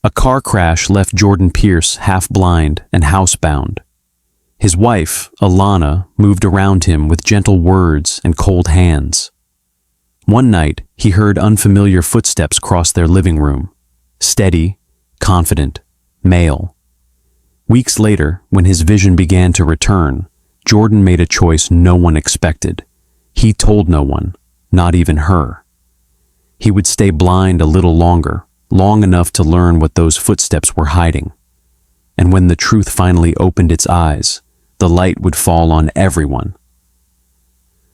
A car crash left Jordan Pierce half-blind and housebound. His wife, Alana, moved around him with gentle words and cold hands. One night, he heard unfamiliar footsteps cross their living room. Steady, confident, male. Weeks later, when his vision began to return, Jordan made a choice no one expected. He told no one, not even her. He would stay blind a little longer, long enough to learn what those footsteps were hiding. And when the truth finally opened its eyes, the light would fall on everyone.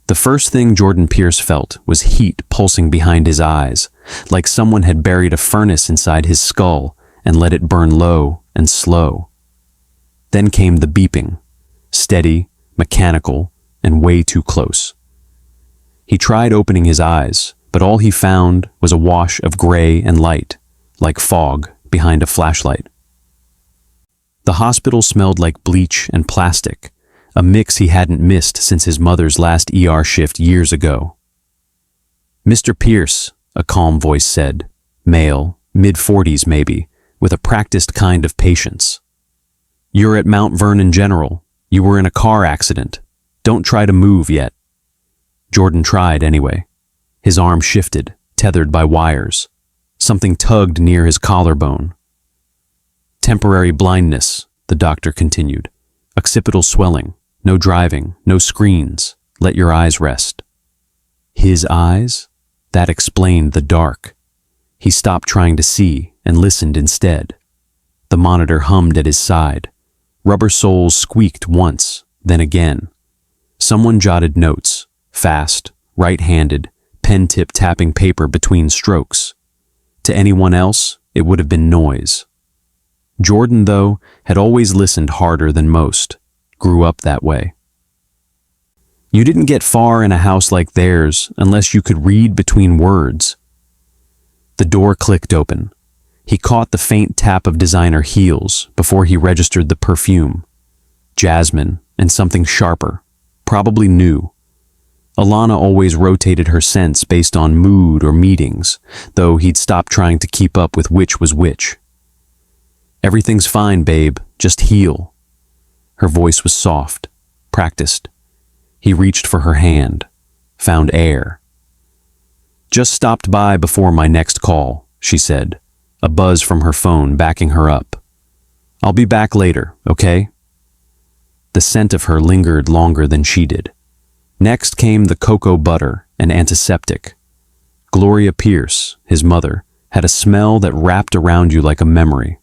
The first thing Jordan Pierce felt was heat pulsing behind his eyes, like someone had buried a furnace inside his skull and let it burn low and slow. Then came the beeping, steady, mechanical, and way too close. He tried opening his eyes, but all he found was a wash of gray and light, like fog behind a flashlight. The hospital smelled like bleach and plastic, a mix he hadn't missed since his mother's last ER shift years ago. "Mr. Pierce," a calm voice said, male, mid-40s maybe, with a practiced kind of patience. "You're at Mount Vernon General. You were in a car accident. Don't try to move yet." Jordan tried anyway. His arm shifted, tethered by wires. Something tugged near his collarbone. "Temporary blindness," the doctor continued. "Occipital swelling. No driving, no screens. Let your eyes rest." His eyes? That explained the dark. He stopped trying to see and listened instead. The monitor hummed at his side. Rubber soles squeaked once, then again. Someone jotted notes, fast, right-handed, pen tip tapping paper between strokes. To anyone else, it would have been noise. Jordan, though, had always listened harder than most, grew up that way. You didn't get far in a house like theirs unless you could read between words. The door clicked open. He caught the faint tap of designer heels before he registered the perfume. Jasmine and something sharper, probably new. Alana always rotated her scents based on mood or meetings, though he'd stopped trying to keep up with which was which. "Everything's fine, babe. Just heal." Her voice was soft, practiced. He reached for her hand, found air. "Just stopped by before my next call," she said, a buzz from her phone backing her up. "I'll be back later, okay?" The scent of her lingered longer than she did. Next came the cocoa butter and antiseptic. Gloria Pierce, his mother, had a smell that wrapped around you like a memory.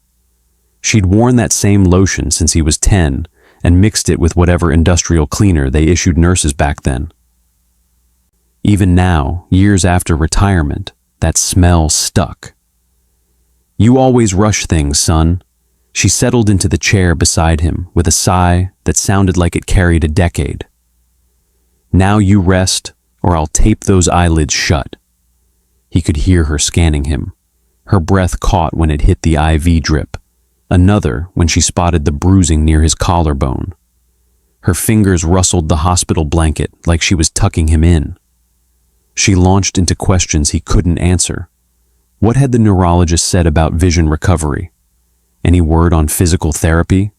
She'd worn that same lotion since he was 10 and mixed it with whatever industrial cleaner they issued nurses back then. Even now, years after retirement, that smell stuck. "You always rush things, son." She settled into the chair beside him with a sigh that sounded like it carried a decade. "Now you rest, or I'll tape those eyelids shut." He could hear her scanning him. Her breath caught when it hit the IV drip, another when she spotted the bruising near his collarbone. Her fingers rustled the hospital blanket like she was tucking him in. She launched into questions he couldn't answer. What had the neurologist said about vision recovery? Any word on physical therapy?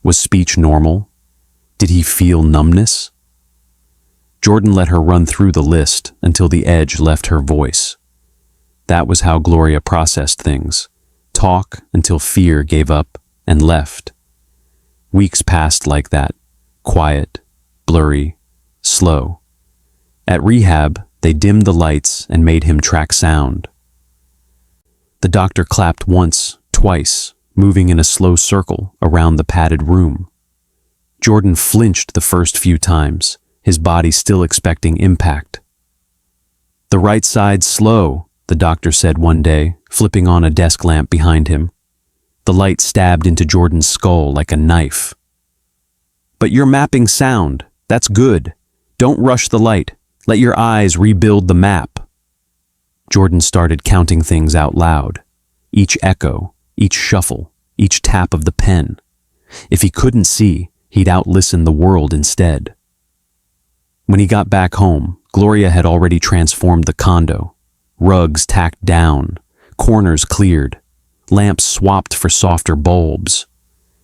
Was speech normal? Did he feel numbness? Jordan let her run through the list until the edge left her voice. That was how Gloria processed things. Talk until fear gave up and left. Weeks passed like that, quiet, blurry, slow. At rehab, they dimmed the lights and made him track sound. The doctor clapped once, twice, moving in a slow circle around the padded room. Jordan flinched the first few times, his body still expecting impact. "The right side slow," the doctor said one day, flipping on a desk lamp behind him. The light stabbed into Jordan's skull like a knife. "But you're mapping sound. That's good. Don't rush the light. Let your eyes rebuild the map." Jordan started counting things out loud. Each echo, each shuffle, each tap of the pen. If he couldn't see, he'd outlisten the world instead. When he got back home, Gloria had already transformed the condo. Rugs tacked down, corners cleared. lamps swapped for softer bulbs.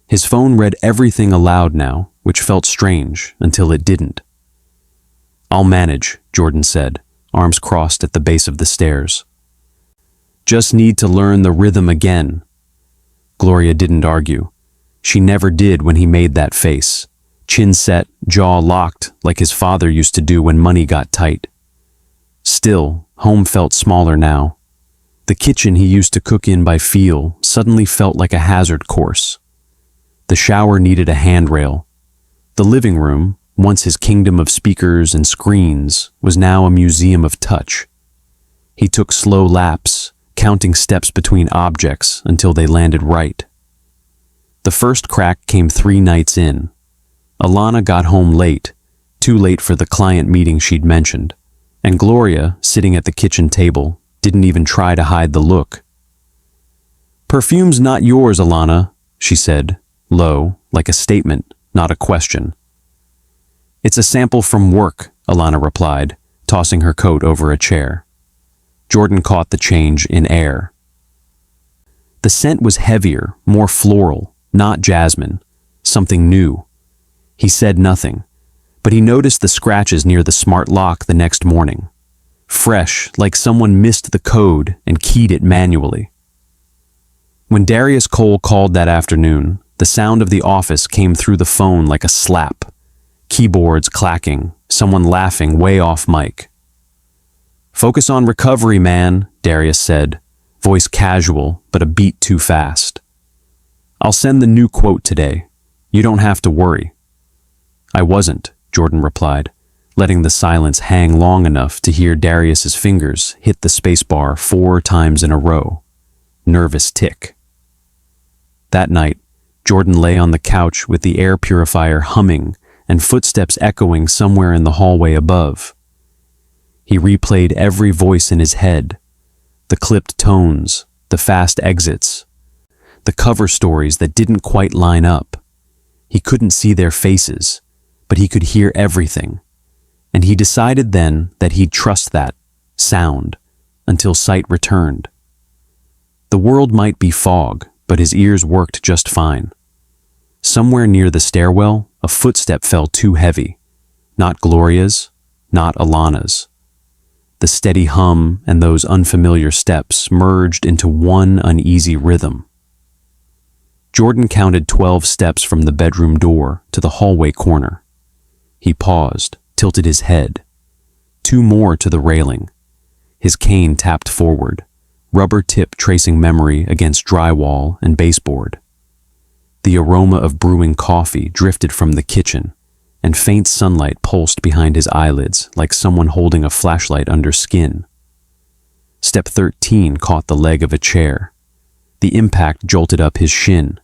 His phone read everything aloud now, which felt strange until it didn't. "I'll manage," Jordan said, arms crossed at the base of the stairs. "Just need to learn the rhythm again." Gloria didn't argue. She never did when he made that face, chin set, jaw locked, like his father used to do when money got tight. Still, home felt smaller now. The kitchen he used to cook in by feel suddenly felt like a hazard course. The shower needed a handrail. The living room, once his kingdom of speakers and screens, was now a museum of touch. He took slow laps, counting steps between objects until they landed right. The first crack came 3 nights in. Alana got home late, too late for the client meeting she'd mentioned, and Gloria, sitting at the kitchen table, didn't even try to hide the look. "Perfume's not yours, Alana," she said, low, like a statement, not a question. "It's a sample from work," Alana replied, tossing her coat over a chair. Jordan caught the change in air. The scent was heavier, more floral, not jasmine, something new. He said nothing, but he noticed the scratches near the smart lock the next morning. Fresh, like someone missed the code and keyed it manually. When Darius Cole called that afternoon, the sound of the office came through the phone like a slap. Keyboards clacking, someone laughing way off mic. "Focus on recovery, man," Darius said, voice casual but a beat too fast. "I'll send the new quote today. You don't have to worry." "I wasn't," Jordan replied, letting the silence hang long enough to hear Darius's fingers hit the spacebar 4 times in a row. Nervous tick. That night, Jordan lay on the couch with the air purifier humming and footsteps echoing somewhere in the hallway above. He replayed every voice in his head, the clipped tones, the fast exits, the cover stories that didn't quite line up. He couldn't see their faces, but he could hear everything, and he decided then that he'd trust that sound until sight returned. The world might be fog, but his ears worked just fine. Somewhere near the stairwell, a footstep fell too heavy. Not Gloria's, not Alana's. The steady hum and those unfamiliar steps merged into one uneasy rhythm. Jordan counted 12 steps from the bedroom door to the hallway corner. He paused, tilted his head. 2 more to the railing. His cane tapped forward, rubber tip tracing memory against drywall and baseboard. The aroma of brewing coffee drifted from the kitchen, and faint sunlight pulsed behind his eyelids like someone holding a flashlight under skin. Step 13 caught the leg of a chair. The impact jolted up his shin.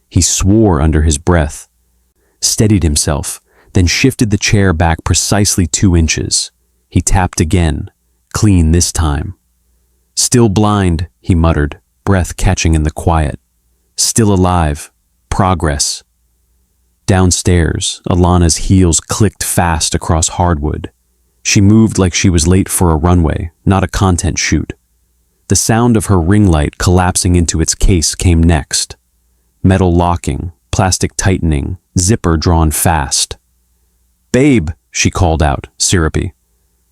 He swore under his breath, steadied himself, then shifted the chair back precisely 2 inches. He tapped again, clean this time. "Still blind," he muttered, breath catching in the quiet. "Still alive. Progress." Downstairs, Alana's heels clicked fast across hardwood. She moved like she was late for a runway, not a content shoot. The sound of her ring light collapsing into its case came next. Metal locking, plastic tightening, zipper drawn fast. "Babe," she called out, syrupy.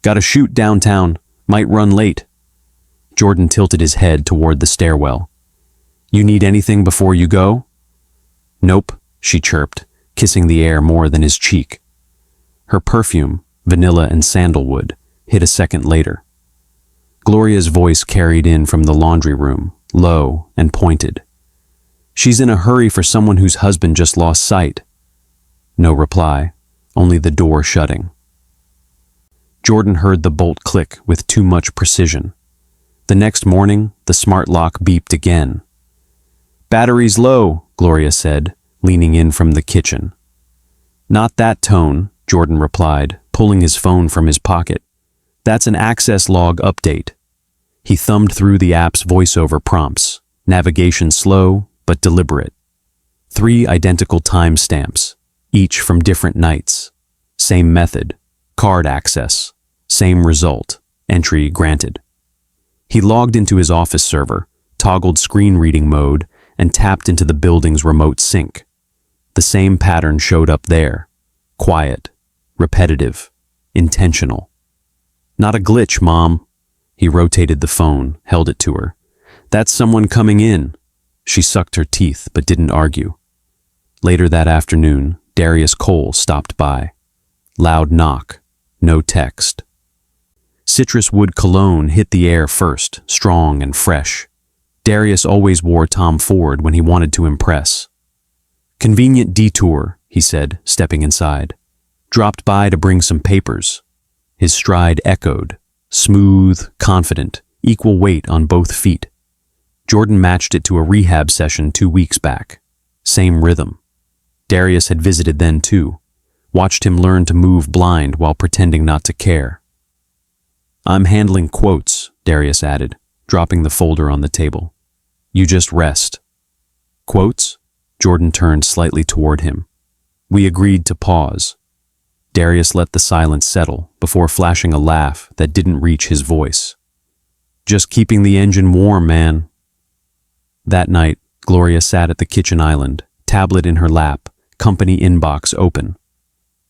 "Gotta shoot downtown. Might run late." Jordan tilted his head toward the stairwell. "You need anything before you go?" "Nope," she chirped, kissing the air more than his cheek. Her perfume, vanilla and sandalwood, hit a second later. Gloria's voice carried in from the laundry room, low and pointed. "She's in a hurry for someone whose husband just lost sight." No reply, only the door shutting. Jordan heard the bolt click with too much precision. The next morning, the smart lock beeped again. "Battery's low," Gloria said, leaning in from the kitchen. "Not that tone," Jordan replied, pulling his phone from his pocket. "That's an access log update." He thumbed through the app's voiceover prompts, navigation slow but deliberate. 3 identical timestamps, each from different nights. Same method, card access. Same result, entry granted. He logged into his office server, toggled screen reading mode, and tapped into the building's remote sync. The same pattern showed up there. Quiet, repetitive, intentional. Not a glitch, Mom. He rotated the phone, held it to her. That's someone coming in. She sucked her teeth, but didn't argue. Later that afternoon, Darius Cole stopped by. Loud knock, no text. Citrus wood cologne hit the air first, strong and fresh. Darius always wore Tom Ford when he wanted to impress. Convenient detour, he said, stepping inside. Dropped by to bring some papers. His stride echoed, smooth, confident, equal weight on both feet. Jordan matched it to a rehab session 2 weeks back. Same rhythm. Darius had visited then too, watched him learn to move blind while pretending not to care. I'm handling quotes, Darius added, dropping the folder on the table. You just rest. Quotes? Jordan turned slightly toward him. We agreed to pause. Darius let the silence settle before flashing a laugh that didn't reach his voice. Just keeping the engine warm, man. That night, Gloria sat at the kitchen island, tablet in her lap, company inbox open.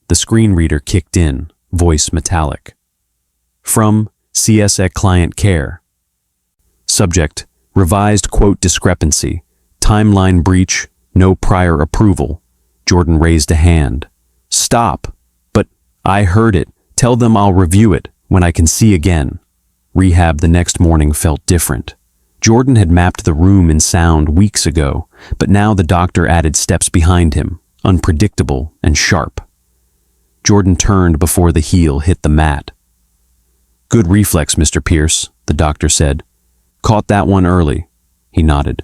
The screen reader kicked in, voice metallic. From CSEC Client Care. Subject, revised quote discrepancy, timeline breach, no prior approval. Jordan raised a hand. Stop! But I heard it. Tell them I'll review it when I can see again. Rehab the next morning felt different. Jordan had mapped the room in sound weeks ago, but now the doctor added steps behind him, unpredictable and sharp. Jordan turned before the heel hit the mat. Good reflex, Mr. Pierce, the doctor said. Caught that one early. He nodded.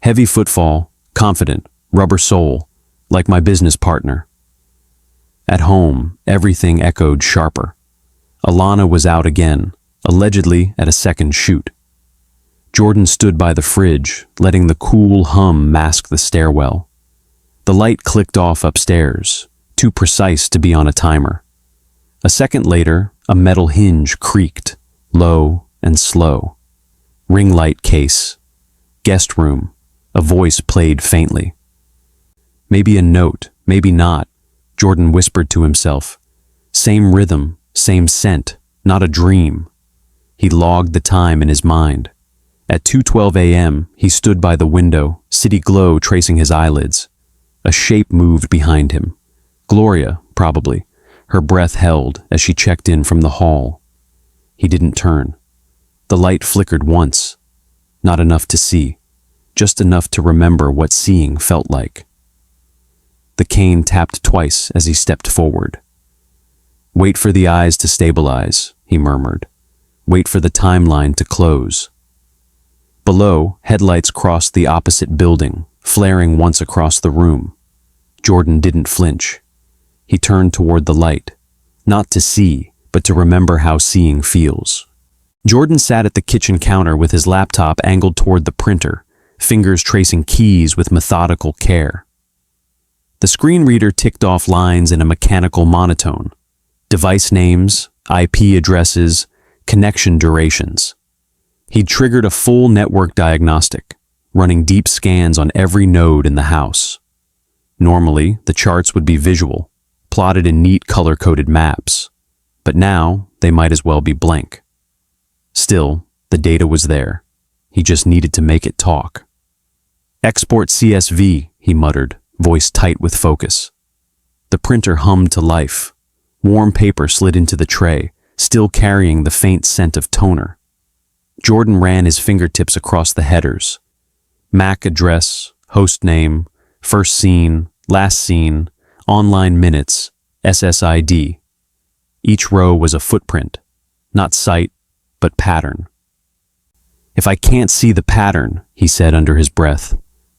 Heavy footfall, confident, rubber sole, like my business partner. At home, everything echoed sharper. Alana was out again, allegedly at a second shoot. Jordan stood by the fridge, letting the cool hum mask the stairwell. The light clicked off upstairs, too precise to be on a timer. A second later, a metal hinge creaked, low and slow. Ring light case. Guest room. A voice played faintly. Maybe a note, maybe not, Jordan whispered to himself. Same rhythm, same scent, not a dream. He logged the time in his mind. At 2:12 a.m., he stood by the window, city glow tracing his eyelids. A shape moved behind him. Gloria, probably. Her breath held as she checked in from the hall. He didn't turn. The light flickered once. Not enough to see. Just enough to remember what seeing felt like. The cane tapped twice as he stepped forward. Wait for the eyes to stabilize, he murmured. Wait for the timeline to close. Below, headlights crossed the opposite building, flaring once across the room. Jordan didn't flinch. He turned toward the light, not to see, but to remember how seeing feels. Jordan sat at the kitchen counter with his laptop angled toward the printer, fingers tracing keys with methodical care. The screen reader ticked off lines in a mechanical monotone. Device names, IP addresses, connection durations. He'd triggered a full network diagnostic, running deep scans on every node in the house. Normally, the charts would be visual, plotted in neat color-coded maps, but now they might as well be blank. Still, the data was there. He just needed to make it talk. Export CSV, he muttered, voice tight with focus. The printer hummed to life. Warm paper slid into the tray, still carrying the faint scent of toner. Jordan ran his fingertips across the headers. MAC address, host name, first seen, last seen, online minutes, SSID. Each row was a footprint, not site, but pattern. If I can't see the pattern, he said under his breath,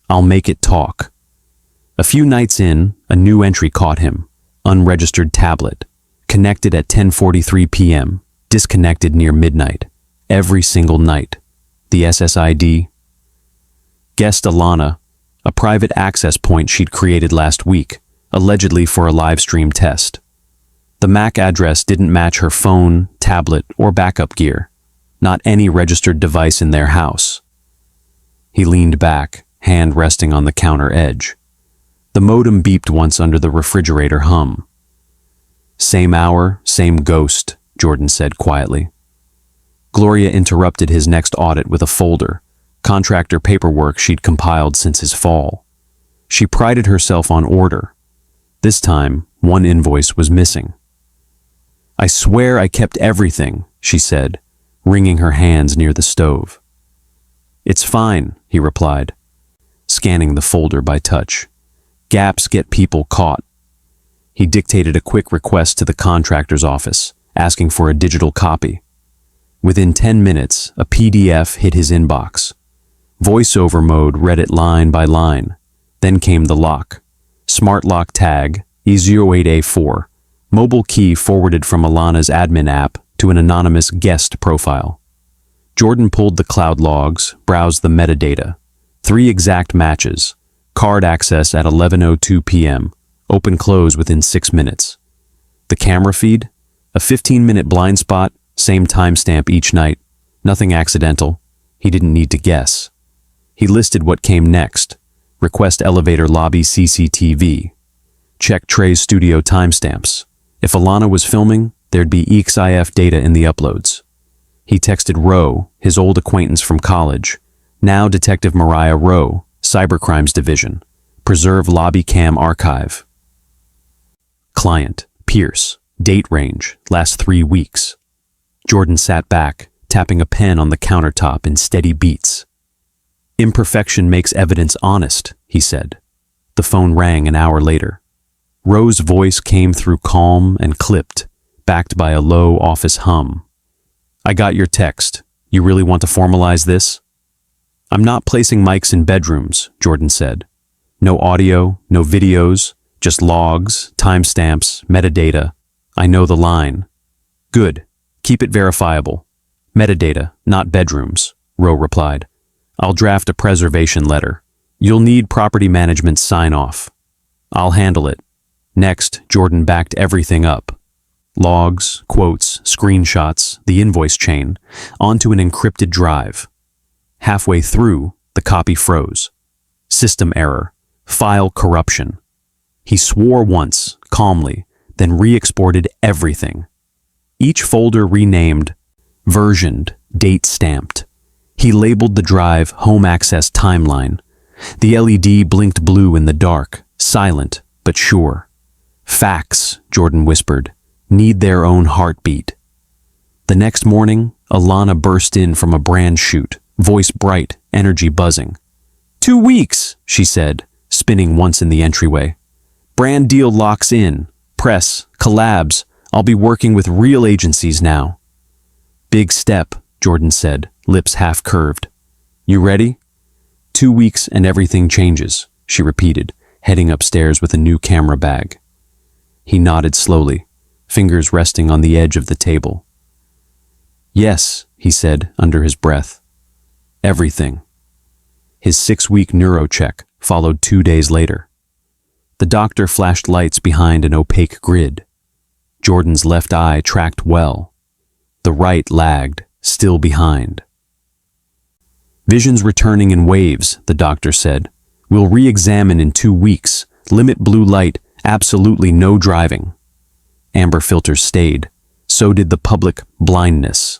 I'll make it talk. A few nights in, a new entry caught him. Unregistered tablet. Connected at 10:43 p.m. Disconnected near midnight. Every single night. The SSID. Guest Alana, a private access point she'd created last week, allegedly for a live stream test. The MAC address didn't match her phone, tablet, or backup gear. Not any registered device in their house. He leaned back, hand resting on the counter edge. The modem beeped once under the refrigerator hum. "Same hour, same ghost," Jordan said quietly. Gloria interrupted his next audit with a folder, contractor paperwork she'd compiled since his fall. She prided herself on order. This time, one invoice was missing. "I swear I kept everything," she said, wringing her hands near the stove. "It's fine," he replied, scanning the folder by touch. "Gaps get people caught." He dictated a quick request to the contractor's office, asking for a digital copy. Within 10 minutes, a PDF hit his inbox. Voiceover mode read it line by line. Then came the lock. Smart lock tag, E08A4. Mobile key forwarded from Alana's admin app to an anonymous guest profile. Jordan pulled the cloud logs, browsed the metadata. 3 exact matches. Card access at 11:02 p.m. Open close within 6 minutes. The camera feed? A 15-minute blind spot, same timestamp each night. Nothing accidental. He didn't need to guess. He listed what came next. Request elevator lobby CCTV. Check Trey's studio timestamps. If Alana was filming, there'd be EXIF data in the uploads. He texted Rowe, his old acquaintance from college. Now Detective Mariah Rowe, Cybercrimes Division. Preserve lobby cam archive. Client, Pierce. Date range, last 3 weeks. Jordan sat back, tapping a pen on the countertop in steady beats. "Imperfection makes evidence honest," he said. The phone rang an hour later. Rowe's voice came through calm and clipped, backed by a low office hum. "I got your text. You really want to formalize this?" "I'm not placing mics in bedrooms," Jordan said. "No audio, no videos, just logs, timestamps, metadata. I know the line." "Good. Keep it verifiable. Metadata, not bedrooms," Rowe replied. "I'll draft a preservation letter. You'll need property management sign-off. I'll handle it." Next, Jordan backed everything up. Logs, quotes, screenshots, the invoice chain, onto an encrypted drive. Halfway through, the copy froze. System error. File corruption. He swore once, calmly, then re-exported everything. Each folder renamed, versioned, date stamped. He labeled the drive Home Access Timeline. The LED blinked blue in the dark, silent but sure. "Facts," Jordan whispered, "need their own heartbeat." The next morning, Alana burst in from a brand shoot, voice bright, energy buzzing. "2 weeks," she said, spinning once in the entryway. "Brand deal locks in. Press, collabs. I'll be working with real agencies now." "Big step," Jordan said, lips half curved. "You ready?" 2 weeks and everything changes, she repeated, heading upstairs with a new camera bag. He nodded slowly, fingers resting on the edge of the table. "Yes," he said under his breath. "Everything." His 6-week neuro-check followed 2 days later. The doctor flashed lights behind an opaque grid. Jordan's left eye tracked well. The right lagged, still behind. "Vision's returning in waves," the doctor said. "We'll re-examine in 2 weeks. Limit blue light, absolutely no driving." Amber filters stayed. So did the public blindness.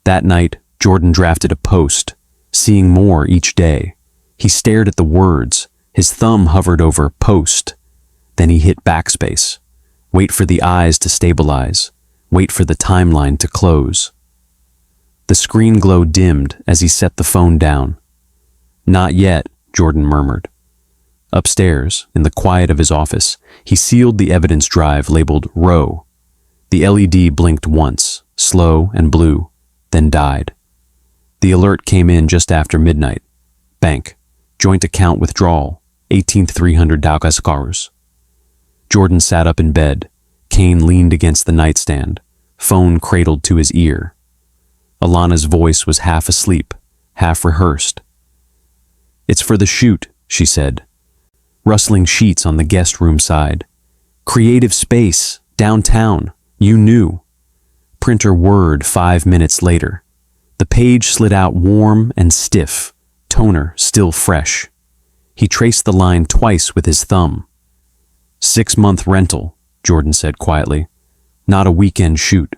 That night, Jordan drafted a post, seeing more each day. He stared at the words. His thumb hovered over post. Then he hit backspace. Wait for the eyes to stabilize. Wait for the timeline to close. The screen glow dimmed as he set the phone down. "Not yet," Jordan murmured. Upstairs, in the quiet of his office, he sealed the evidence drive labeled Rowe. The LED blinked once, slow and blue, then died. The alert came in just after midnight. Bank. Joint account withdrawal. 18,300 $300. Jordan sat up in bed. Kane leaned against the nightstand, phone cradled to his ear. Alana's voice was half asleep, half rehearsed. "It's for the shoot," she said. Rustling sheets on the guest room side. "Creative space, downtown, you knew." Printer Word 5 minutes later. The page slid out warm and stiff, toner still fresh. He traced the line twice with his thumb. 6-month rental, Jordan said quietly. Not a weekend shoot.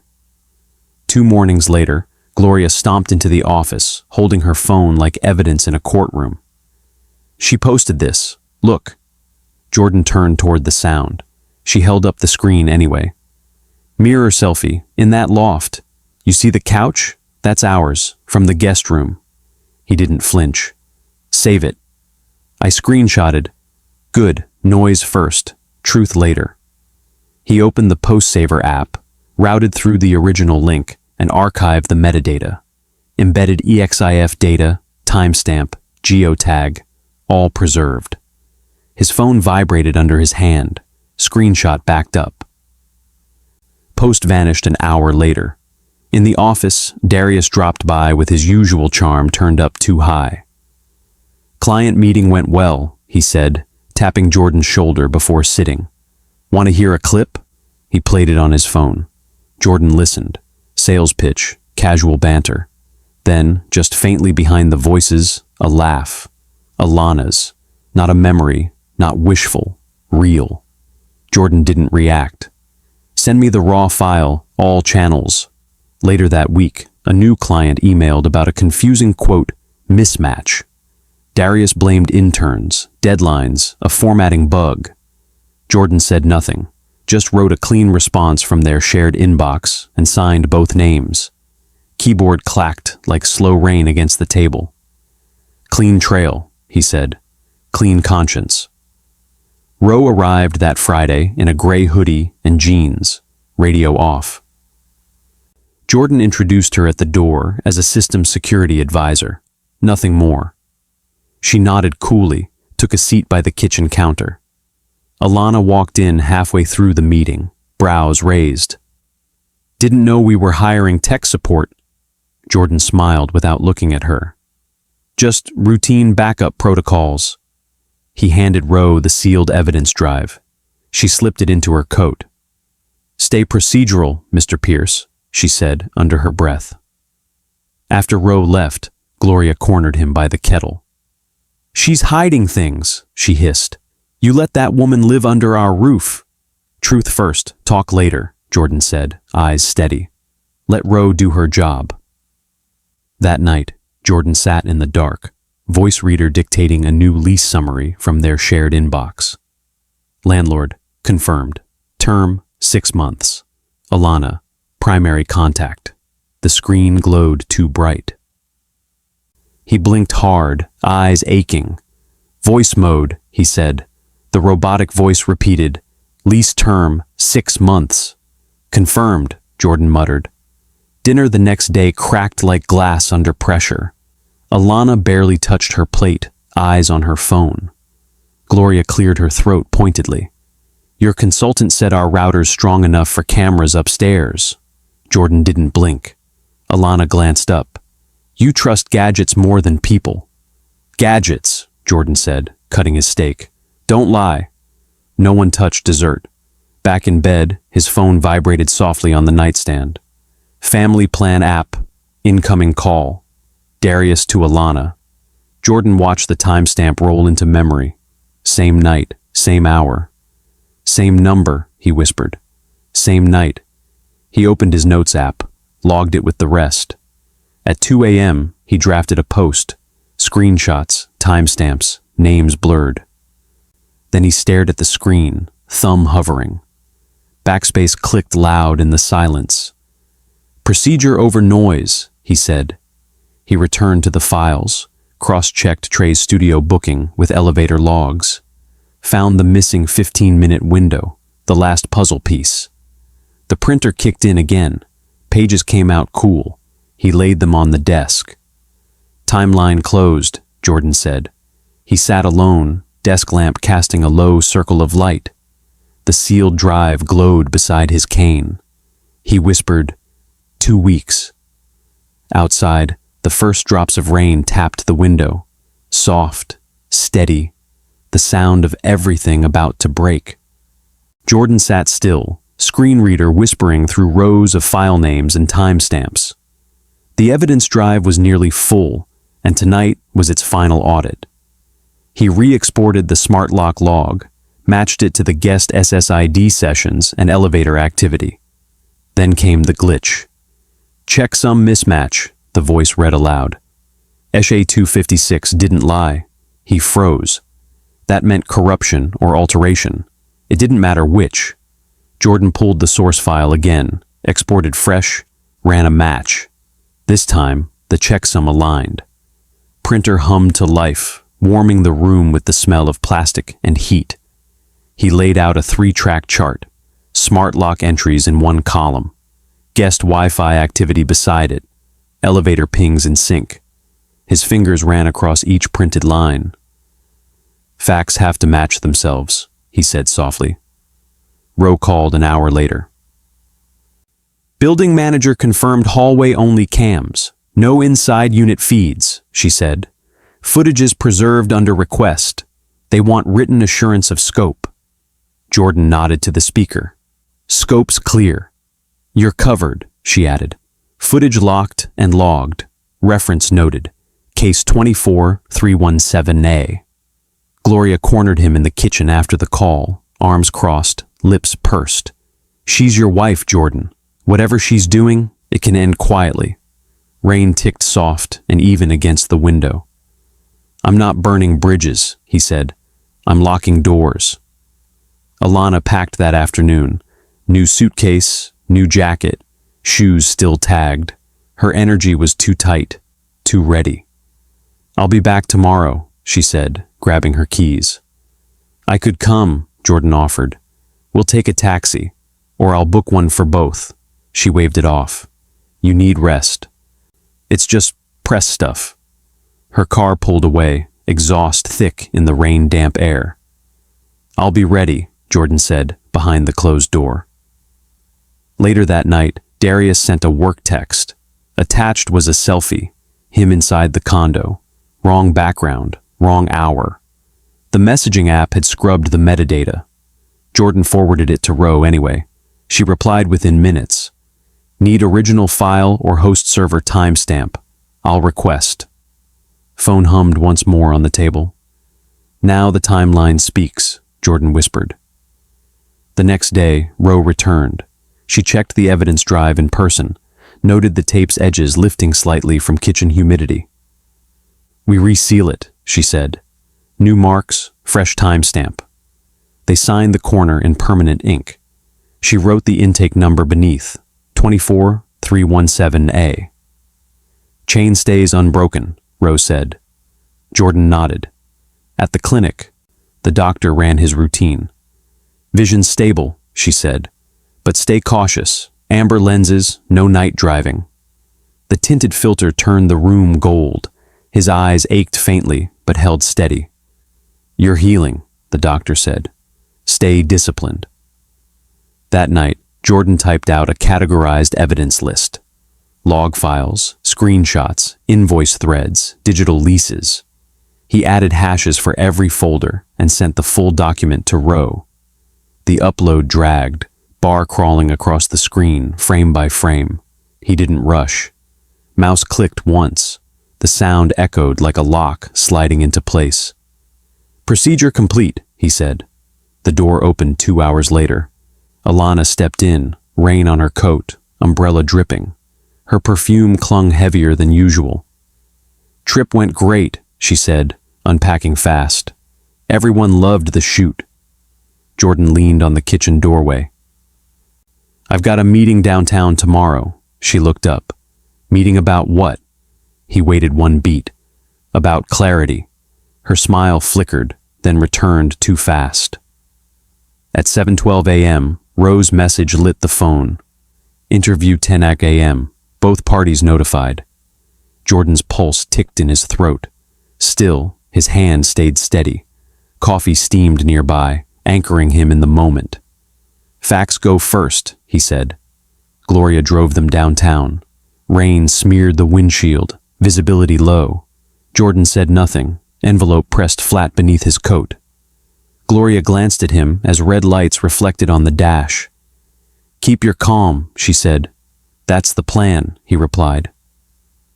2 mornings later, Gloria stomped into the office, holding her phone like evidence in a courtroom. She posted this. Look. Jordan turned toward the sound. She held up the screen anyway. Mirror selfie, in that loft. You see the couch? That's ours, from the guest room. He didn't flinch. Save it. I screenshotted. Good, noise first, truth later. He opened the Post Saver app, routed through the original link, and archived the metadata. Embedded EXIF data, timestamp, geotag, all preserved. His phone vibrated under his hand. Screenshot backed up. Post vanished an hour later. In the office, Darius dropped by with his usual charm turned up too high. Client meeting went well, he said, tapping Jordan's shoulder before sitting. Want to hear a clip? He played it on his phone. Jordan listened. Sales pitch, casual banter. Then, just faintly behind the voices, a laugh. Alana's. Not a memory, not wishful, real. Jordan didn't react. Send me the raw file, all channels. Later that week, a new client emailed about a confusing, quote, mismatch. Darius blamed interns, deadlines, a formatting bug. Jordan said nothing, just wrote a clean response from their shared inbox and signed both names. Keyboard clacked like slow rain against the table. Clean trail, he said. Clean conscience. Roe arrived that Friday in a gray hoodie and jeans, radio off. Jordan introduced her at the door as a system security advisor. Nothing more. She nodded coolly, took a seat by the kitchen counter. Alana walked in halfway through the meeting, brows raised. Didn't know we were hiring tech support. Jordan smiled without looking at her. Just routine backup protocols. He handed Roe the sealed evidence drive. She slipped it into her coat. Stay procedural, Mr. Pierce, she said under her breath. After Roe left, Gloria cornered him by the kettle. She's hiding things, she hissed. You let that woman live under our roof. Truth first, talk later, Jordan said, eyes steady. Let Roe do her job. That night, Jordan sat in the dark, voice reader dictating a new lease summary from their shared inbox. Landlord, confirmed. Term, 6 months. Alana, primary contact. The screen glowed too bright. He blinked hard, eyes aching. Voice mode, he said. The robotic voice repeated, lease term, 6 months. Confirmed, Jordan muttered. Dinner the next day cracked like glass under pressure. Alana barely touched her plate, eyes on her phone. Gloria cleared her throat pointedly. Your consultant said our router's strong enough for cameras upstairs. Jordan didn't blink. Alana glanced up. You trust gadgets more than people. Gadgets, Jordan said, cutting his steak. Don't lie. No one touched dessert. Back in bed, his phone vibrated softly on the nightstand. Family plan app. Incoming call. Darius to Alana. Jordan watched the timestamp roll into memory. Same night, same hour. Same number, he whispered. Same night. He opened his notes app, logged it with the rest. At 2 a.m., he drafted a post. Screenshots, timestamps, names blurred. Then he stared at the screen, thumb hovering. Backspace clicked loud in the silence. Procedure over noise, he said. He returned to the files, cross-checked Trey's studio booking with elevator logs. Found the missing 15-minute window, the last puzzle piece. The printer kicked in again. Pages came out cool. He laid them on the desk. Timeline closed, Jordan said. He sat alone, desk lamp casting a low circle of light. The sealed drive glowed beside his cane. He whispered, 2 weeks. Outside, the first drops of rain tapped the window. Soft, steady, the sound of everything about to break. Jordan sat still, screen reader whispering through rows of file names and timestamps. The evidence drive was nearly full, and tonight was its final audit. He re-exported the smart lock log, matched it to the guest SSID sessions and elevator activity. Then came the glitch. "Checksum mismatch," the voice read aloud. SHA-256 didn't lie. He froze. That meant corruption or alteration. It didn't matter which. Jordan pulled the source file again, exported fresh, ran a match. This time, the checksum aligned. Printer hummed to life, warming the room with the smell of plastic and heat. He laid out a 3-track chart, smart lock entries in one column, guest Wi-Fi activity beside it, elevator pings in sync. His fingers ran across each printed line. "Facts have to match themselves," he said softly. Roe called an hour later. "Building manager confirmed hallway-only cams. No inside unit feeds," she said. "Footage is preserved under request. They want written assurance of scope." Jordan nodded to the speaker. "Scope's clear." "You're covered," she added. "Footage locked and logged. Reference noted. Case 24317A. Gloria cornered him in the kitchen after the call, arms crossed, lips pursed. "She's your wife, Jordan. Whatever she's doing, it can end quietly." Rain ticked soft and even against the window. "I'm not burning bridges," he said. "I'm locking doors." Alana packed that afternoon. New suitcase, new jacket, shoes still tagged. Her energy was too tight, too ready. "I'll be back tomorrow," she said, grabbing her keys. "I could come," Jordan offered. "We'll take a taxi, or I'll book one for both." She waved it off. "You need rest." "It's just press stuff." Her car pulled away, exhaust thick in the rain-damp air. "I'll be ready," Jordan said, behind the closed door. Later that night, Darius sent a work text. Attached was a selfie, him inside the condo. Wrong background, wrong hour. The messaging app had scrubbed the metadata. Jordan forwarded it to Roe anyway. She replied within minutes. "Need original file or host server timestamp. I'll request." Phone hummed once more on the table. "Now the timeline speaks," Jordan whispered. The next day, Roe returned. She checked the evidence drive in person, noted the tape's edges lifting slightly from kitchen humidity. "We reseal it," she said. "New marks, fresh timestamp." They signed the corner in permanent ink. She wrote the intake number beneath, 24317A. "Chain stays unbroken," Rose said. Jordan nodded. At the clinic, the doctor ran his routine. "Vision stable," she said, "but stay cautious. Amber lenses, no night driving." The tinted filter turned the room gold. His eyes ached faintly, but held steady. "You're healing," the doctor said. "Stay disciplined." That night, Jordan typed out a categorized evidence list. Log files, screenshots, invoice threads, digital leases. He added hashes for every folder and sent the full document to Roe. The upload dragged, bar crawling across the screen, frame by frame. He didn't rush. Mouse clicked once. The sound echoed like a lock sliding into place. "Procedure complete," he said. The door opened 2 hours later. Alana stepped in, rain on her coat, umbrella dripping. Her perfume clung heavier than usual. "Trip went great," she said, unpacking fast. "Everyone loved the shoot." Jordan leaned on the kitchen doorway. "I've got a meeting downtown tomorrow." She looked up. "Meeting about what?" He waited one beat. "About clarity." Her smile flickered, then returned too fast. At 7:12 a.m., Rose's message lit the phone. Interview 10 a.m., both parties notified. Jordan's pulse ticked in his throat. Still, his hand stayed steady. Coffee steamed nearby, anchoring him in the moment. "Facts go first," he said. Gloria drove them downtown. Rain smeared the windshield, visibility low. Jordan said nothing, envelope pressed flat beneath his coat. Gloria glanced at him as red lights reflected on the dash. "Keep your calm," she said. "That's the plan," he replied.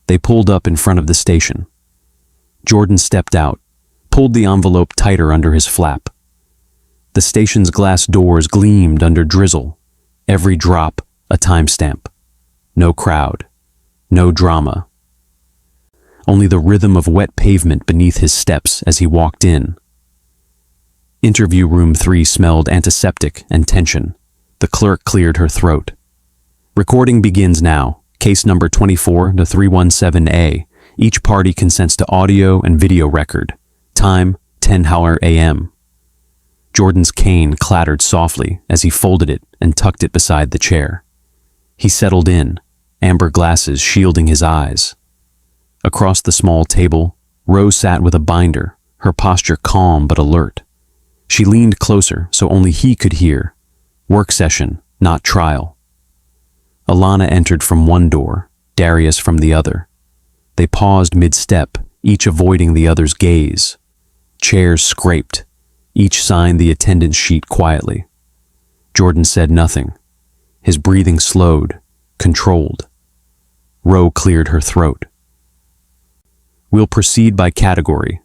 They pulled up in front of the station. Jordan stepped out, pulled the envelope tighter under his flap. The station's glass doors gleamed under drizzle, every drop a timestamp. No crowd, no drama. Only the rhythm of wet pavement beneath his steps as he walked in. Interview room 3 smelled antiseptic and tension. The clerk cleared her throat. Recording begins now. Case number 24-317A. Each party consents to audio and video record. Time, 10:00 a.m. Jordan's cane clattered softly as he folded it and tucked it beside the chair. He settled in, amber glasses shielding his eyes. Across the small table, Rose sat with a binder, her posture calm but alert. She leaned closer so only he could hear. Work session, not trial. Alana entered from one door, Darius from the other. They paused mid-step, each avoiding the other's gaze. Chairs scraped. Each signed the attendance sheet quietly. Jordan said nothing. His breathing slowed, controlled. Rose cleared her throat. We'll proceed by category.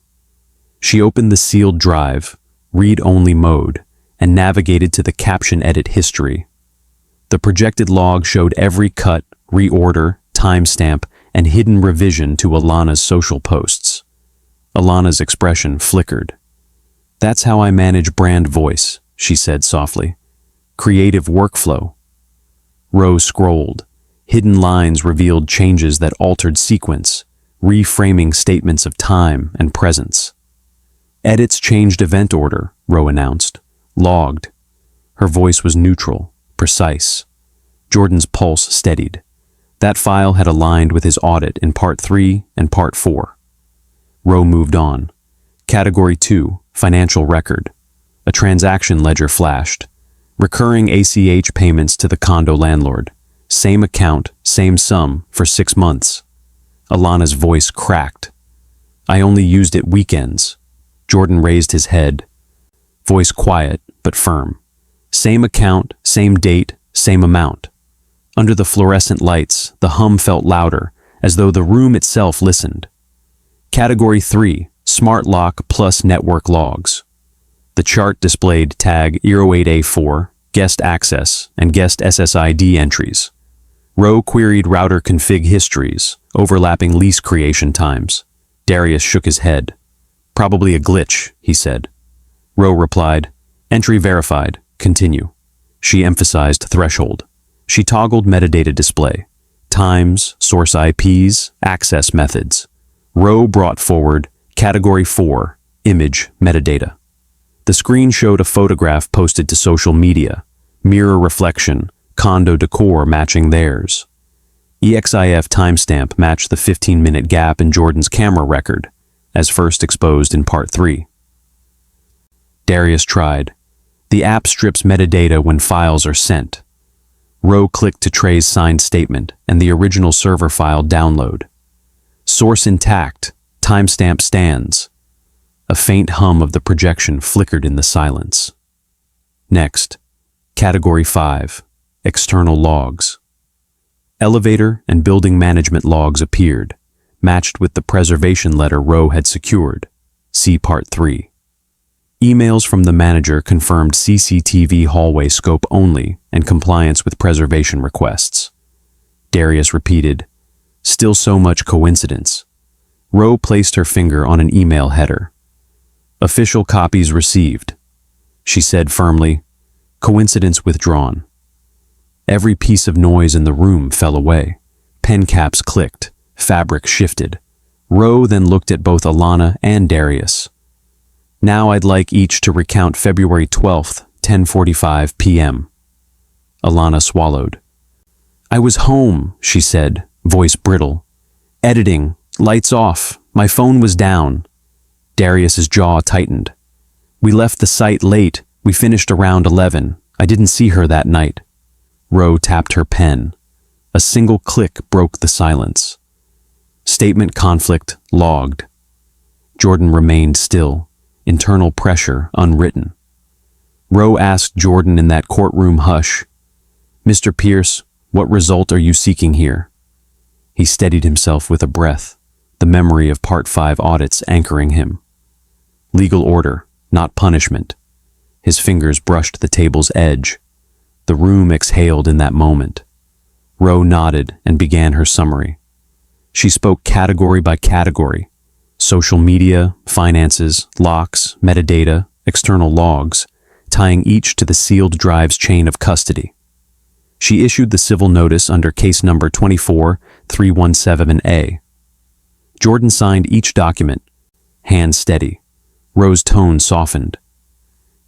She opened the sealed drive, read-only mode, and navigated to the caption edit history. The projected log showed every cut, reorder, timestamp, and hidden revision to Alana's social posts. Alana's expression flickered. "That's how I manage brand voice," she said softly. "Creative workflow." Rose scrolled. Hidden lines revealed changes that altered sequence, reframing statements of time and presence. "Edits changed event order," Rose announced. "Logged." Her voice was neutral, precise. Jordan's pulse steadied. That file had aligned with his audit in Part 3 and Part 4. Rose moved on. Category 2, financial record. A transaction ledger flashed. Recurring ACH payments to the condo landlord. Same account, same sum, for 6 months. Alana's voice cracked. "I only used it weekends." Jordan raised his head. Voice quiet, but firm. "Same account, same date, same amount." Under the fluorescent lights, the hum felt louder, as though the room itself listened. Category 3, smart lock plus network logs. The chart displayed tag 08A4, guest access, and guest SSID entries. Rose queried router config histories, overlapping lease creation times. Darius shook his head. "Probably a glitch," he said. Rose replied, "Entry verified, continue." She emphasized threshold. She toggled metadata display. Times, source IPs, access methods. Rose brought forward Category 4, image metadata. The screen showed a photograph posted to social media, mirror reflection, condo decor matching theirs. EXIF timestamp matched the 15-minute gap in Jordan's camera record, as first exposed in Part 3. Darius tried. "The app strips metadata when files are sent." Rose clicked to Trey's signed statement and the original server file download. "Source intact, timestamp stands." A faint hum of the projection flickered in the silence. Next, Category 5, external logs. Elevator and building management logs appeared, matched with the preservation letter Rose had secured. See Part 3. Emails from the manager confirmed CCTV hallway scope only and compliance with preservation requests. Darius repeated, "Still so much coincidence." Rose placed her finger on an email header. "Official copies received." She said firmly, "Coincidence withdrawn." Every piece of noise in the room fell away. Pen caps clicked, fabric shifted. Rose then looked at both Alana and Darius. "Now I'd like each to recount February 12th, 10:45 p.m. Alana swallowed. "I was home," she said, voice brittle. "Editing, lights off, my phone was down." Darius's jaw tightened. "We left the site late, we finished around 11. I didn't see her that night." Rose tapped her pen. A single click broke the silence. Statement conflict logged. Jordan remained still, internal pressure unwritten. Rose asked Jordan in that courtroom hush, "Mr. Pierce, what result are you seeking here?" He steadied himself with a breath. the memory of Part 5 audits anchoring him. Legal order, not punishment. His fingers brushed the table's edge. The room exhaled in that moment. Ro nodded and began her summary. She spoke category by category: social media, finances, locks, metadata, external logs, tying each to the sealed drive's chain of custody. She issued the civil notice under case number 24317A. Jordan signed each document, hand steady. Ro's tone softened.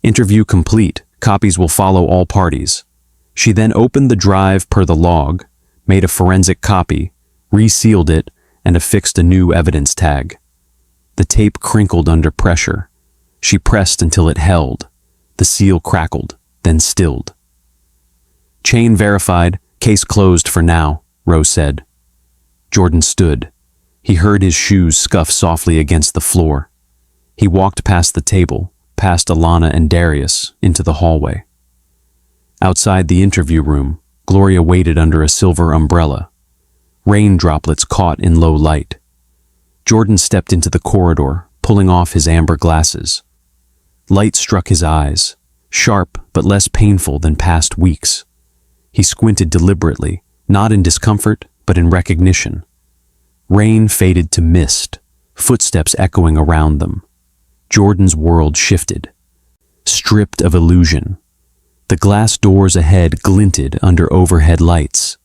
Interview complete. Copies will follow all parties. She then opened the drive per the log, made a forensic copy, resealed it, and affixed a new evidence tag. The tape crinkled under pressure. She pressed until it held. The seal crackled, then stilled. Chain verified, case closed for now, Ro said. Jordan stood. He heard his shoes scuff softly against the floor. He walked past the table, past Alana and Darius, into the hallway. Outside the interview room, Gloria waited under a silver umbrella. Rain droplets caught in low light. Jordan stepped into the corridor, pulling off his amber glasses. Light struck his eyes, sharp but less painful than past weeks. He squinted deliberately, not in discomfort, but in recognition. Rain faded to mist, footsteps echoing around them. Jordan's world shifted, stripped of illusion. The glass doors ahead glinted under overhead lights.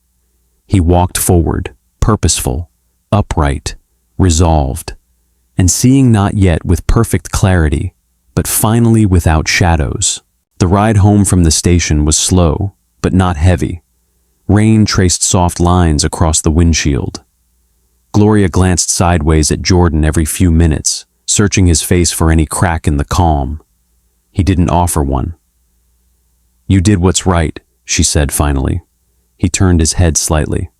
He walked forward, purposeful, upright, resolved, and seeing not yet with perfect clarity, but finally without shadows. The ride home from the station was slow, but not heavy. Rain traced soft lines across the windshield. Gloria glanced sideways at Jordan every few minutes, searching his face for any crack in the calm. He didn't offer one. "You did what's right," she said finally. He turned his head slightly.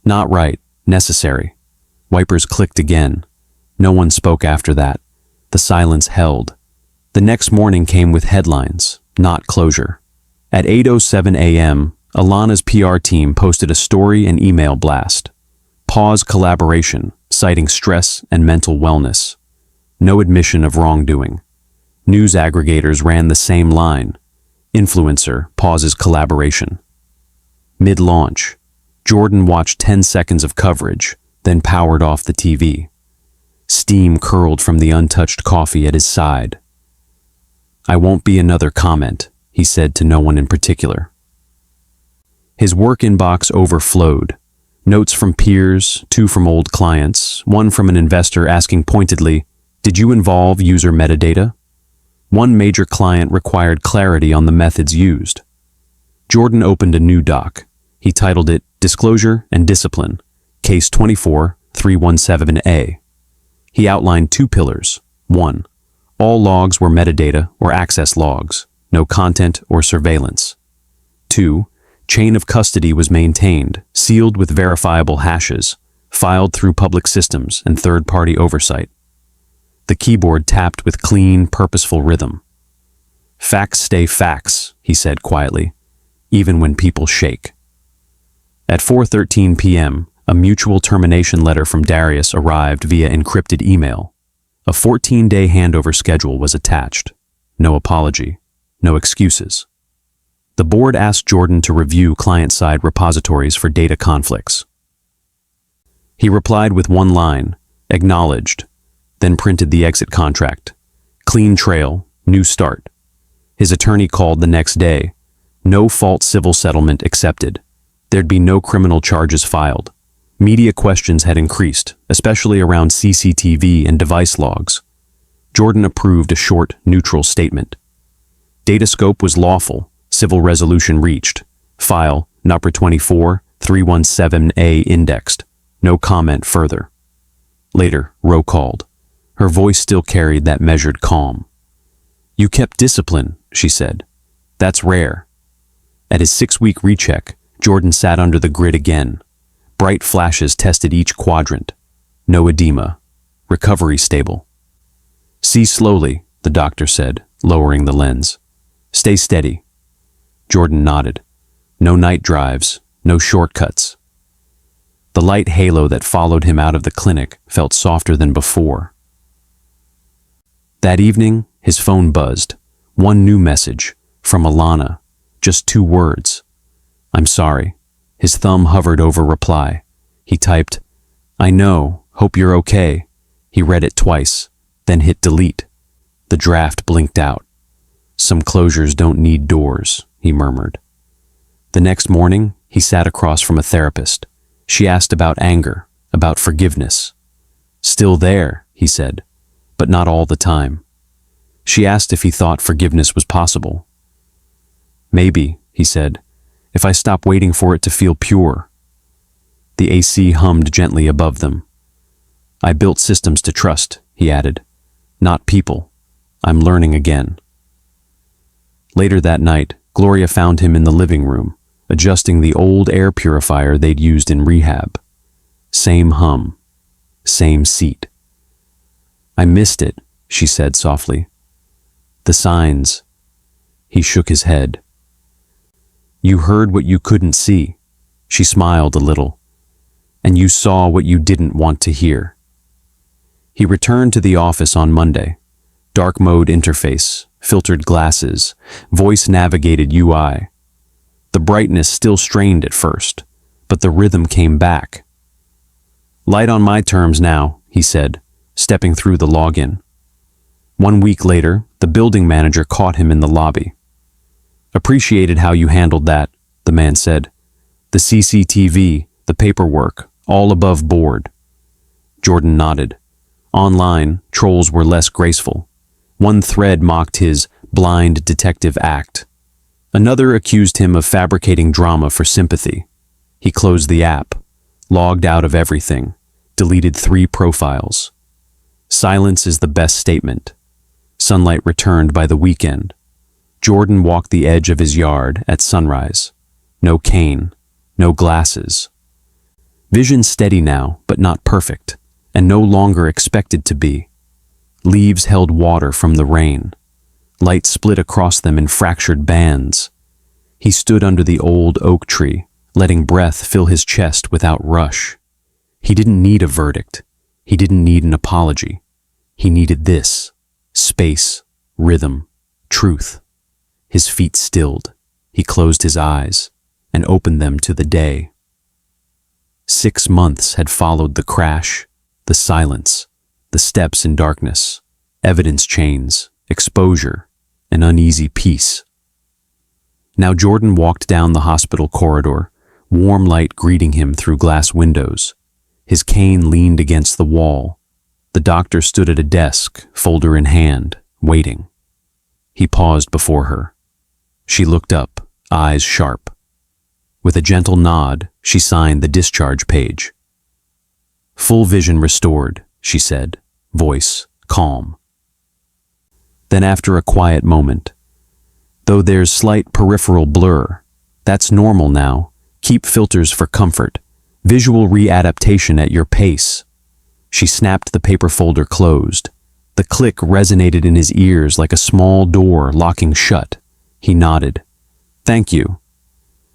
"Not right, necessary." Wipers clicked again. No one spoke after that. The silence held. The next morning came with headlines, not closure. At 8:07 a.m., Alana's PR team posted a story and email blast. Pause collaboration, citing stress and mental wellness. No admission of wrongdoing. News aggregators ran the same line. Influencer pauses collaboration. Mid-launch, Jordan watched 10 seconds of coverage, then powered off the TV. Steam curled from the untouched coffee at his side. "I won't be another comment," he said to no one in particular. His work inbox overflowed. Notes from peers, 2 from old clients, 1 from an investor asking pointedly, "Did you involve user metadata?" One major client required clarity on the methods used. Jordan opened a new doc. He titled it Disclosure and Discipline, Case 24317A. He outlined 2 pillars. 1. All logs were metadata or access logs, no content or surveillance. 2. Chain of custody was maintained, sealed with verifiable hashes, filed through public systems and third-party oversight. The keyboard tapped with clean, purposeful rhythm. "Facts stay facts," he said quietly, "even when people shake." At 4:13 p.m., a mutual termination letter from Darius arrived via encrypted email. A 14-day handover schedule was attached. No apology, no excuses. The board asked Jordan to review client-side repositories for data conflicts. He replied with 1 line, "Acknowledged," then printed the exit contract. Clean trail, new start. His attorney called the next day. No fault civil settlement accepted. There'd be no criminal charges filed. Media questions had increased, especially around CCTV and device logs. Jordan approved a short, neutral statement. Data scope was lawful, civil resolution reached. File, number 24317A indexed. No comment further. Later, Ro called. Her voice still carried that measured calm. "You kept discipline," she said. "That's rare." At his 6-week recheck, Jordan sat under the grid again. Bright flashes tested each quadrant. No edema. Recovery stable. "See slowly," the doctor said, lowering the lens. "Stay steady." Jordan nodded. No night drives, no shortcuts. The light halo that followed him out of the clinic felt softer than before. That evening, his phone buzzed. One new message, from Alana. Just 2 words. "I'm sorry." His thumb hovered over reply. He typed, "I know, hope you're okay." He read it twice, then hit delete. The draft blinked out. "Some closures don't need doors," he murmured. The next morning, he sat across from a therapist. She asked about anger, about forgiveness. "Still there," he said, "but not all the time." She asked if he thought forgiveness was possible. "Maybe," he said, "if I stop waiting for it to feel pure." The AC hummed gently above them. "I built systems to trust," he added, "not people. I'm learning again." Later that night, Gloria found him in the living room, adjusting the old air purifier they'd used in rehab. Same hum, same seat. "I missed it," she said softly. "The signs." He shook his head. "You heard what you couldn't see." She smiled a little. "And you saw what you didn't want to hear." He returned to the office on Monday. Dark mode interface, filtered glasses, voice-navigated UI. The brightness still strained at first, but the rhythm came back. "Light on my terms now," he said, stepping through the login. 1 week later, the building manager caught him in the lobby. "Appreciated how you handled that," the man said. "The CCTV, the paperwork, all above board." Jordan nodded. Online, trolls were less graceful. One thread mocked his blind detective act. Another accused him of fabricating drama for sympathy. He closed the app, logged out of everything, deleted 3 profiles. Silence is the best statement. Sunlight returned by the weekend. Jordan walked the edge of his yard at sunrise. No cane, no glasses. Vision steady now, but not perfect, and no longer expected to be. Leaves held water from the rain. Light split across them in fractured bands. He stood under the old oak tree, letting breath fill his chest without rush. He didn't need a verdict. He didn't need an apology. He needed this: space, rhythm, truth. His feet stilled. He closed his eyes and opened them to the day. 6 months had followed the crash, the silence, the steps in darkness, evidence chains, exposure, an uneasy peace. Now Jordan walked down the hospital corridor, warm light greeting him through glass windows. His cane leaned against the wall. The doctor stood at a desk, folder in hand, waiting. He paused before her. She looked up, eyes sharp. With a gentle nod, she signed the discharge page. "Full vision restored," she said, voice calm. Then after a quiet moment, "Though there's slight peripheral blur, that's normal now. Keep filters for comfort. Visual readaptation at your pace." She snapped the paper folder closed. The click resonated in his ears like a small door locking shut. He nodded. "Thank you."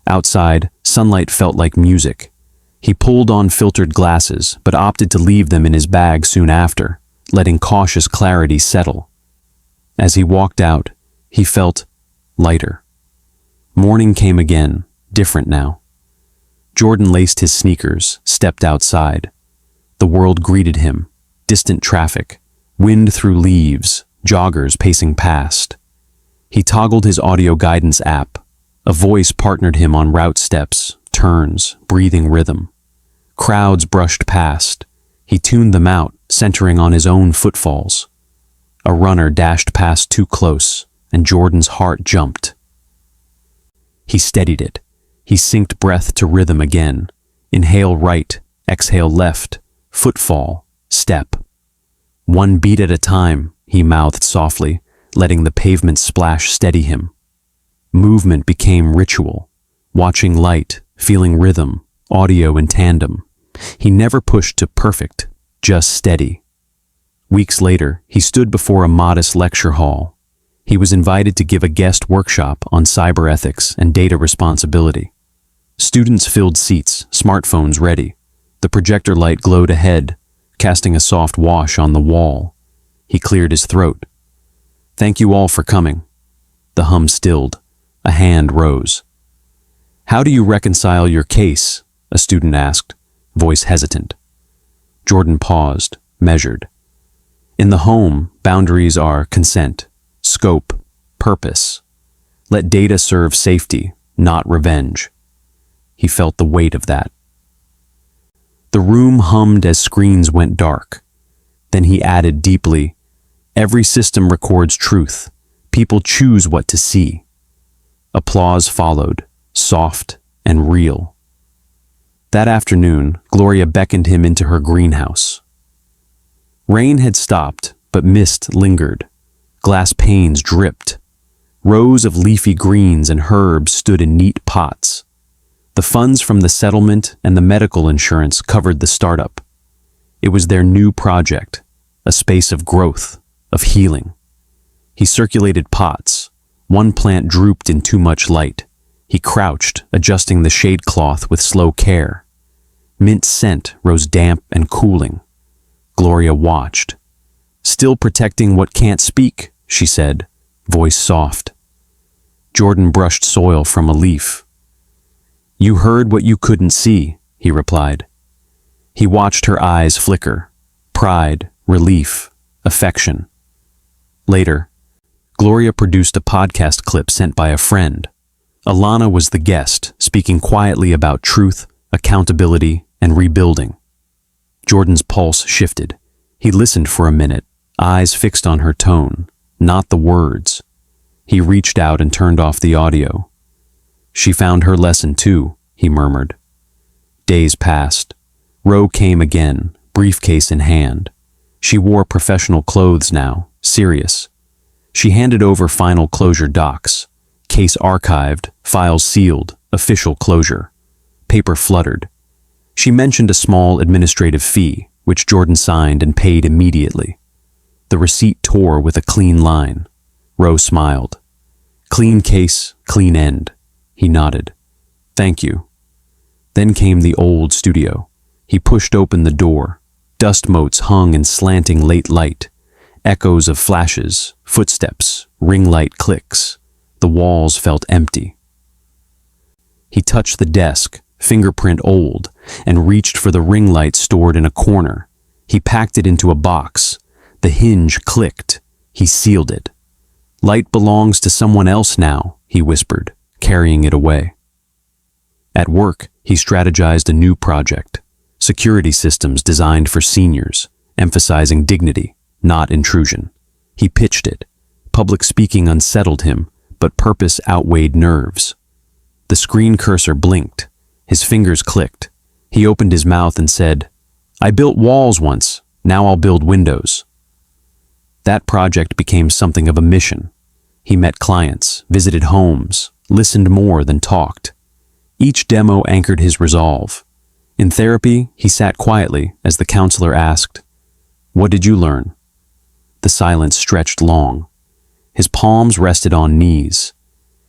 Outside, sunlight felt like music. He pulled on filtered glasses, but opted to leave them in his bag soon after, letting cautious clarity settle. As he walked out, he felt lighter. Morning came again, different now. Jordan laced his sneakers, stepped outside. The world greeted him, distant traffic, wind through leaves, joggers pacing past. He toggled his audio guidance app. A voice partnered him on route steps, turns, breathing rhythm. Crowds brushed past. He tuned them out, centering on his own footfalls. A runner dashed past too close, and Jordan's heart jumped. He steadied it. He synced breath to rhythm again. Inhale right, exhale left, footfall, step. "One beat at a time," he mouthed softly, letting the pavement splash steady him. Movement became ritual. Watching light, feeling rhythm, audio in tandem. He never pushed to perfect, just steady. Weeks later, he stood before a modest lecture hall. He was invited to give a guest workshop on cyber ethics and data responsibility. Students filled seats, smartphones ready. The projector light glowed ahead, casting a soft wash on the wall. He cleared his throat. "Thank you all for coming." The hum stilled. A hand rose. "How do you reconcile your case?" a student asked, voice hesitant. Jordan paused, measured. "In the home, boundaries are consent, scope, purpose. Let data serve safety, not revenge." He felt the weight of that. The room hummed as screens went dark. Then he added deeply, "Every system records truth. People choose what to see." Applause followed, soft and real. That afternoon, Gloria beckoned him into her greenhouse. Rain had stopped, but mist lingered. Glass panes dripped. Rows of leafy greens and herbs stood in neat pots. The funds from the settlement and the medical insurance covered the startup. It was their new project, a space of growth, of healing. He circulated pots. One plant drooped in too much light. He crouched, adjusting the shade cloth with slow care. Mint scent rose damp and cooling. Gloria watched. "Still protecting what can't speak," she said, voice soft. Jordan brushed soil from a leaf. "You heard what you couldn't see," he replied. He watched her eyes flicker. Pride, relief, affection. Later, Gloria produced a podcast clip sent by a friend. Alana was the guest, speaking quietly about truth, accountability, and rebuilding. Jordan's pulse shifted. He listened for a minute, eyes fixed on her tone, not the words. He reached out and turned off the audio. "She found her lesson too," he murmured. Days passed. Ro came again, briefcase in hand. She wore professional clothes now, serious. She handed over final closure docs. Case archived, files sealed, official closure. Paper fluttered. She mentioned a small administrative fee, which Jordan signed and paid immediately. The receipt tore with a clean line. Ro smiled. "Clean case, clean end." He nodded. "Thank you." Then came the old studio. He pushed open the door. Dust motes hung in slanting late light. Echoes of flashes, footsteps, ring light clicks. The walls felt empty. He touched the desk, fingerprint old, and reached for the ring light stored in a corner. He packed it into a box. The hinge clicked. He sealed it. "Light belongs to someone else now," he whispered, carrying it away. At work, he strategized a new project. Security systems designed for seniors, emphasizing dignity, not intrusion. He pitched it. Public speaking unsettled him, but purpose outweighed nerves. The screen cursor blinked. His fingers clicked. He opened his mouth and said, "I built walls once, now I'll build windows." That project became something of a mission. He met clients, visited homes, listened more than talked. Each demo anchored his resolve. In therapy, he sat quietly as the counselor asked, "What did you learn?" The silence stretched long. His palms rested on knees.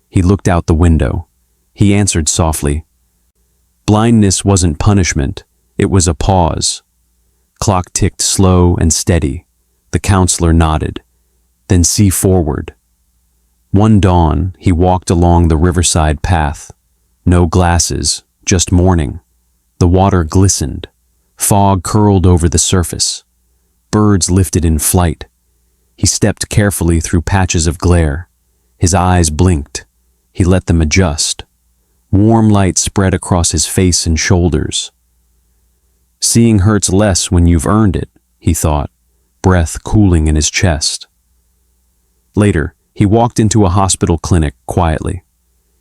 He looked out the window. He answered softly, "Blindness wasn't punishment, it was a pause." Clock ticked slow and steady. The counselor nodded. "Then see forward." One dawn, he walked along the riverside path. No glasses, just morning. The water glistened. Fog curled over the surface. Birds lifted in flight. He stepped carefully through patches of glare. His eyes blinked. He let them adjust. Warm light spread across his face and shoulders. "Seeing hurts less when you've earned it," he thought, breath cooling in his chest. Later, he walked into a hospital clinic quietly.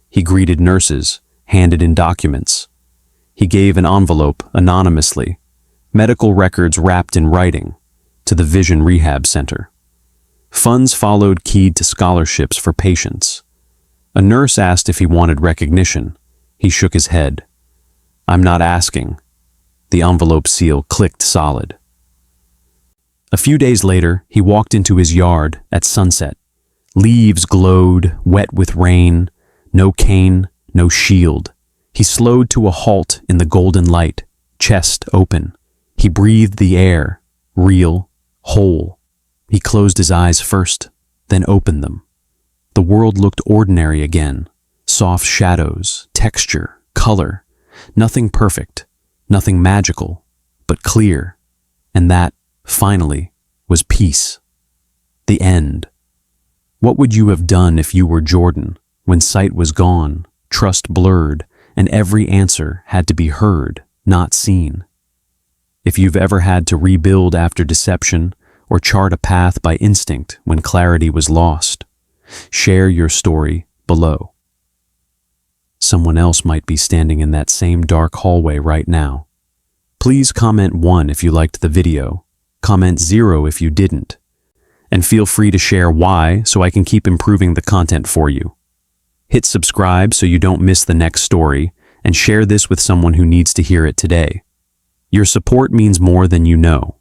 He greeted nurses, handed in documents. He gave an envelope anonymously, medical records wrapped in writing, to the Vision Rehab Center. Funds followed keyed to scholarships for patients. A nurse asked if he wanted recognition. He shook his head. "I'm not asking." The envelope seal clicked solid. A few days later, he walked into his yard at sunset. Leaves glowed, wet with rain. No cane, no shield. He slowed to a halt in the golden light, chest open. He breathed the air, real, whole. He closed his eyes first, then opened them. The world looked ordinary again. Soft shadows, texture, color. Nothing perfect, nothing magical, but clear. And that, finally, was peace. The end. What would you have done if you were Jordan, when sight was gone, trust blurred, and every answer had to be heard, not seen? If you've ever had to rebuild after deception, or chart a path by instinct when clarity was lost, share your story below. Someone else might be standing in that same dark hallway right now. Please comment 1 if you liked the video, comment 0 if you didn't, and feel free to share why so I can keep improving the content for you. Hit subscribe so you don't miss the next story, and share this with someone who needs to hear it today. Your support means more than you know.